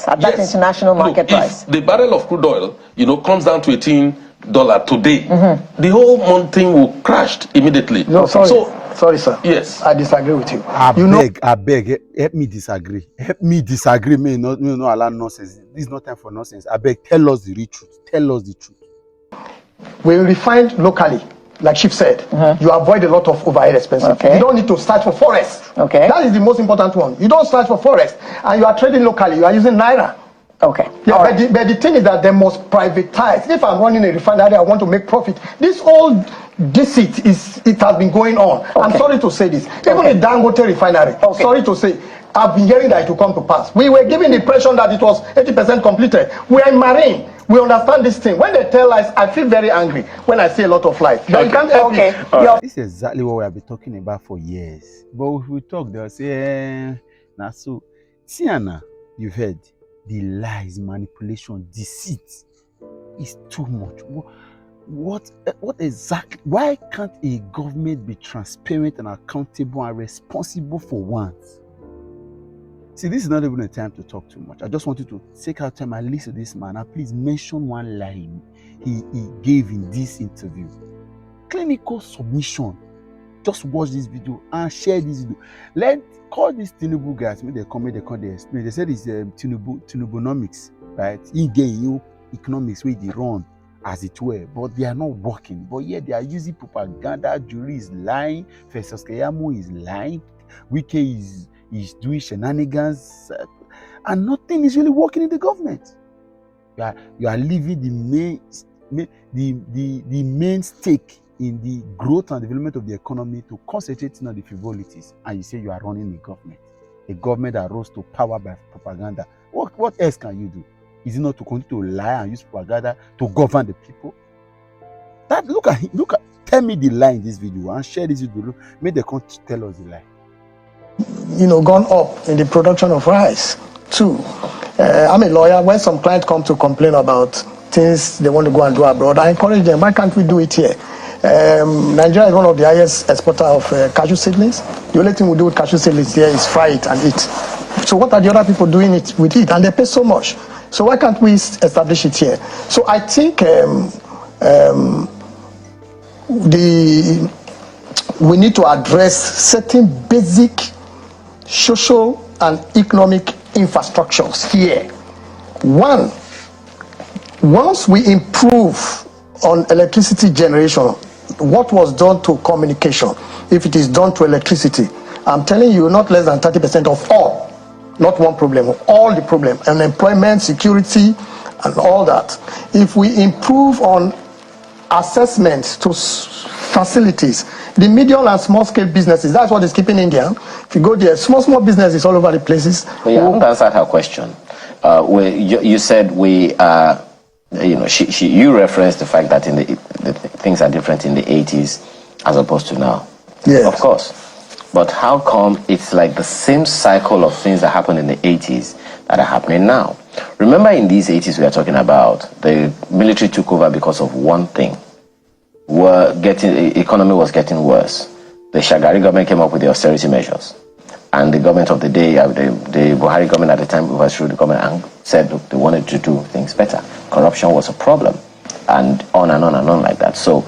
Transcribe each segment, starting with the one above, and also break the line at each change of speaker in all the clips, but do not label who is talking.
price, at that international market price.
If the barrel of crude oil, comes down to $18 today, the whole month thing will crash immediately.
No, sorry, sir.
Yes,
I disagree with you.
I beg, help me disagree. Help me disagree. Me not allow nonsense. This is not time for nonsense. I beg, tell us the real truth. Tell us the truth.
We refined locally, like Chief said. You avoid a lot of overhead expenses.
Okay.
You don't need to search for forest.
Okay.
That is the most important one. You don't search for forest, and you are trading locally. You are using naira.
Okay.
Yeah, but the thing is that they must privatize. If I'm running a refinery, I want to make profit. This whole deceit it has been going on. Okay. I'm sorry to say this. Even the Dangote refinery, sorry to say, I've been hearing that it will come to pass. We were given the impression that it was 80% completed. We are in marine. We understand this thing. When they tell lies, I feel very angry when I see a lot of lies. You can't help me.
This is exactly what we have been talking about for years. But if we talk, they'll say, nah, so, see, Anna, you've heard. The lies, manipulation, deceit is too much. What exactly? Why can't a government be transparent and accountable and responsible for once? See, this is not even a time to talk too much. I just want you to take out time and listen to this man. And please mention one lie he gave in this interview. Clinical submission. Just watch this video and share this video. Call these Tinubu guys. They explain. They said it's Tinubunomics, right? In economics where they run as it were, but they are not working. But yet they are using propaganda. Jury is lying. Festus Keyamo is lying. Wike is doing shenanigans, and nothing is really working in the government. You are leaving the main stake in the growth and development of the economy to concentrate on the frivolities, and you say you are running a government that rose to power by propaganda. What else can you do? Is it not to continue to lie and use propaganda to govern the people? Look at tell me the lie in this video and share this video. Make the country tell us the lie.
Gone up in the production of rice too. I'm a lawyer. When some clients come to complain about things they want to go and do abroad, I encourage them. Why can't we do it here? Nigeria is one of the highest exporter of cashew seedlings. The only thing we do with cashew seedlings here is fry it and eat. So what are the other people doing it with it? And they pay so much. So why can't we establish it here? So I think we need to address certain basic social and economic infrastructures here. One, once we improve on electricity generation, what was done to communication, if it is done to electricity, I'm telling you, not less than 30% of all, not one problem, all the problem, unemployment, security, and all that. If we improve on assessment to facilities, the medium and small scale businesses, that's what is keeping India. If you go there, small businesses all over the places.
But you haven't answered her question. You said we are. You referenced the fact that things are different in the 80s as opposed to now.
Yes.
Of course. But how come it's like the same cycle of things that happened in the 80s that are happening now? Remember, in these 80s we are talking about, the military took over because of one thing. The economy was getting worse. The Shagari government came up with the austerity measures. And the government of the day, the Buhari government at the time, overthrew the government and said, look, they wanted to do things better. Corruption was a problem, and on and on and on like that. So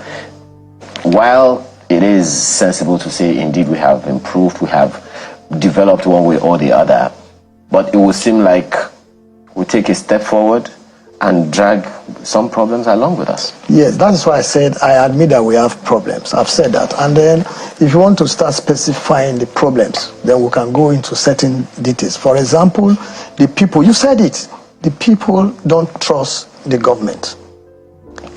while it is sensible to say, indeed, we have improved, we have developed one way or the other, but it would seem like we take a step forward and drag some problems along with us.
Yes, that's why I said I admit that we have problems. I've said that. And then if you want to start specifying the problems, then we can go into certain details. For example, the people, you said it, the people don't trust the government.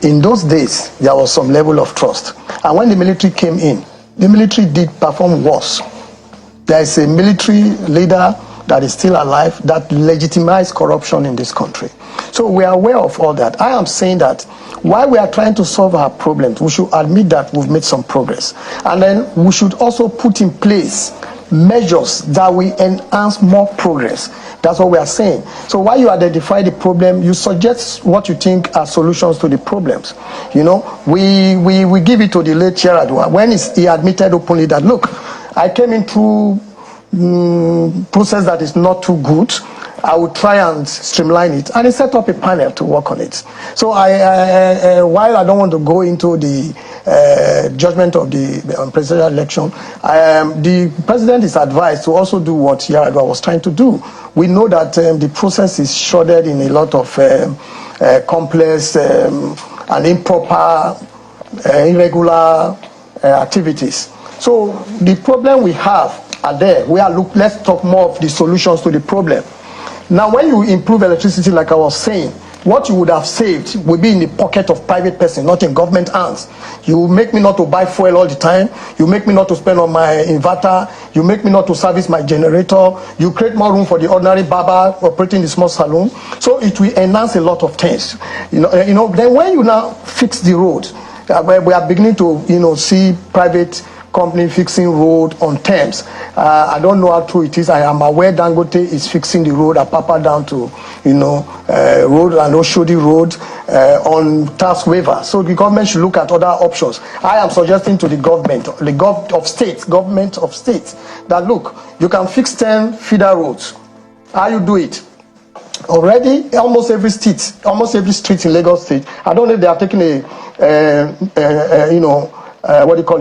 In those days, there was some level of trust. And when the military came in, the military did perform worse. There is a military leader that is still alive that legitimized corruption in this country. So we are aware of all that. I am saying that while we are trying to solve our problems, we should admit that we've made some progress. And then we should also put in place measures that will enhance more progress. That's what we are saying. So while you identify the problem, you suggest what you think are solutions to the problems. We give it to the late Chiradua when he admitted openly that, look, I came in through process that is not too good, I will try and streamline it, and he set up a panel to work on it. So while I don't want to go into the judgment of the presidential election, the president is advised to also do what Yaradua was trying to do. We know that the process is shrouded in a lot of complex and improper, irregular activities. So the problem we have are there. Let's talk more of the solutions to the problem. Now, when you improve electricity, like I was saying, what you would have saved will be in the pocket of private person, not in government hands. You make me not to buy fuel all the time. You make me not to spend on my inverter. You make me not to service my generator. You create more room for the ordinary barber operating the small salon. So it will enhance a lot of things. Then when you now fix the road, we are beginning to see private company fixing road on terms. I don't know how true it is. I am aware Dangote is fixing the road Apapa down to road and Oshodi road on tax waiver. So the government should look at other options. I am suggesting to the government, government of states, that look, you can fix 10 feeder roads. How you do it? Already, almost every street in Lagos State, I don't know if they are taking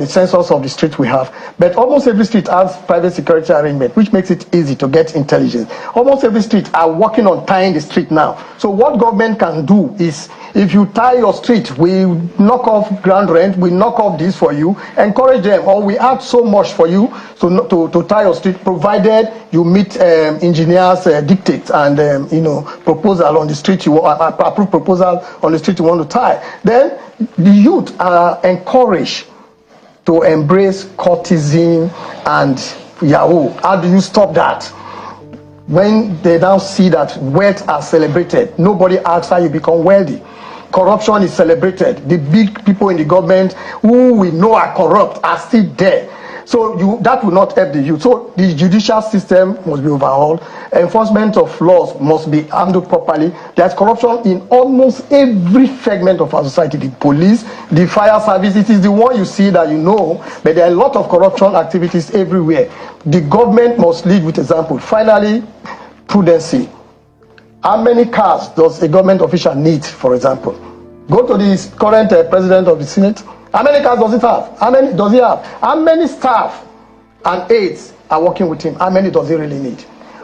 census of the street we have. But almost every street has private security arrangement, which makes it easy to get intelligence. Almost every street are working on tying the street now. So what government can do is, if you tie your street, we knock off ground rent, we knock off this for you, encourage them, or we add so much for you to tie your street, provided you meet engineers' dictates and proposal on the street you approve proposal on the street you want to tie. Then the youth are encouraged to embrace courtesan and Yahoo. How do you stop that? When they now see that wealth are celebrated, nobody asks how you become wealthy. Corruption is celebrated. The big people in the government who we know are corrupt are still there. So that will not help the youth. So the judicial system must be overhauled. Enforcement of laws must be handled properly. There's corruption in almost every segment of our society. The police, the fire service, it is the one you see that you know, but there are a lot of corruption activities everywhere. The government must lead with example. Finally, prudency. How many cars does a government official need, for example? Go to the current president of the Senate. How many cars does it have? How many does he have? How many staff and aides are working with him? How many does he really need?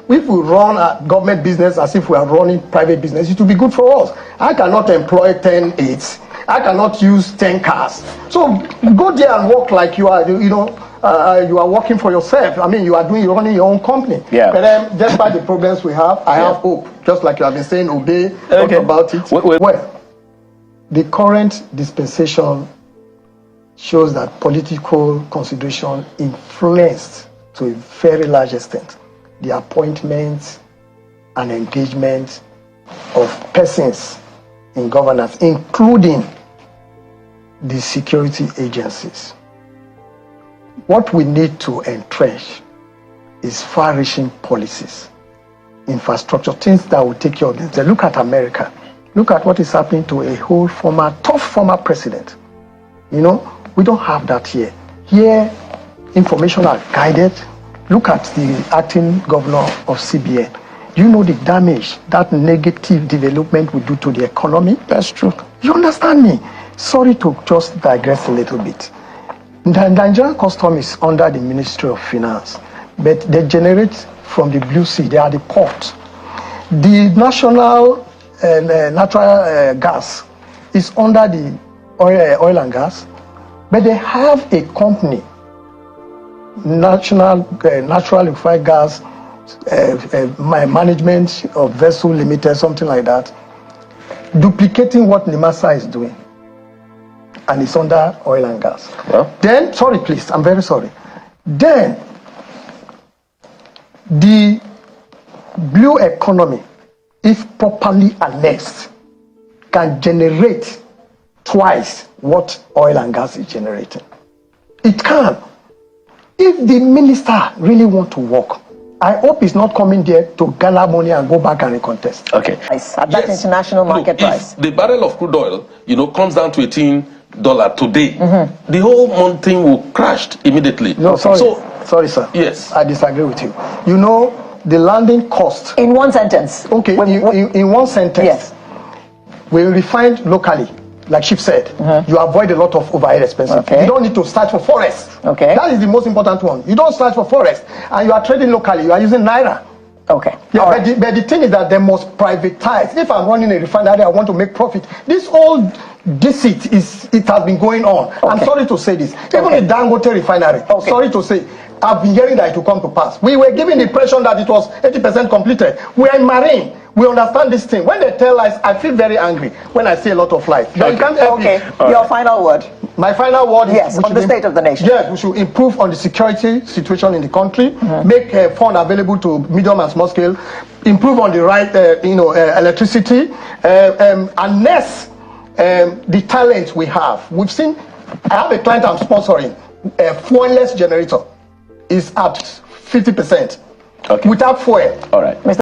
If we run a government business as if we are running private business, it will be good for us. I cannot employ 10 aides. I cannot use 10 cars. So go there and work like you are, you are working for yourself. I mean, you're running your own company.
Yeah.
But despite the problems we have, I have hope. Just like you have been saying, obey, talk about it. Well, the current dispensation shows that political consideration influenced to a very large extent the appointment and engagement of persons in governance, including the security agencies. What we need to entrench is far-reaching policies, infrastructure, things that will take care of them. Look at America. Look at what is happening to a whole tough former president. We don't have that here. Here, information are guided. Look at the acting governor of CBN. Do you know the damage that negative development will do to the economy? That's true. You understand me? Sorry to just digress a little bit. The Nigerian custom is under the Ministry of Finance, but they generate from the Blue Sea. They are the port. The national natural gas is under the oil and gas. But they have a company, Natural Liquefied Gas Management of Vessel Limited, something like that, duplicating what NIMASA is doing. And it's under oil and gas. Well, then, sorry please, I'm very sorry. Then, the blue economy, if properly annexed, can generate twice what oil and gas is generating. It can. If the minister really want to work, I hope he's not coming there to gather money and go back and recontest.
Okay.
At that international market price.
If the barrel of crude oil, comes down to $18 today, the whole thing will crash immediately.
No, sorry, sir.
Yes.
I disagree with you. the landing cost.
In one sentence.
Okay, in one sentence.
Yes.
We refined locally, like Chief said. You avoid a lot of overhead expenses.
Okay.
You don't need to search for forest.
Okay.
That is the most important one. You don't search for forest, and you are trading locally. You are using naira.
Okay.
Yeah,
All
but the thing is that they must privatize. If I'm running a refinery, I want to make profit. This whole deceit it has been going on. Okay. I'm sorry to say this. Even the Dangote refinery, sorry to say, I've been hearing that it will come to pass. We were given the impression that it was 80% completed. We are in marine. We understand this thing. When they tell lies, I feel very angry when I see a lot of lies.
Okay.
You can't help
Okay.
it.
Your final word.
My final word is
yes, on the state of the nation.
Yes, we should improve on the security situation in the country, make fund available to medium and small scale, improve on the right, electricity, harness the talent we have. We've seen, I have a client I'm sponsoring, a fuelless generator is at 50%.
Okay.
Without fuel.
All right.
Mr.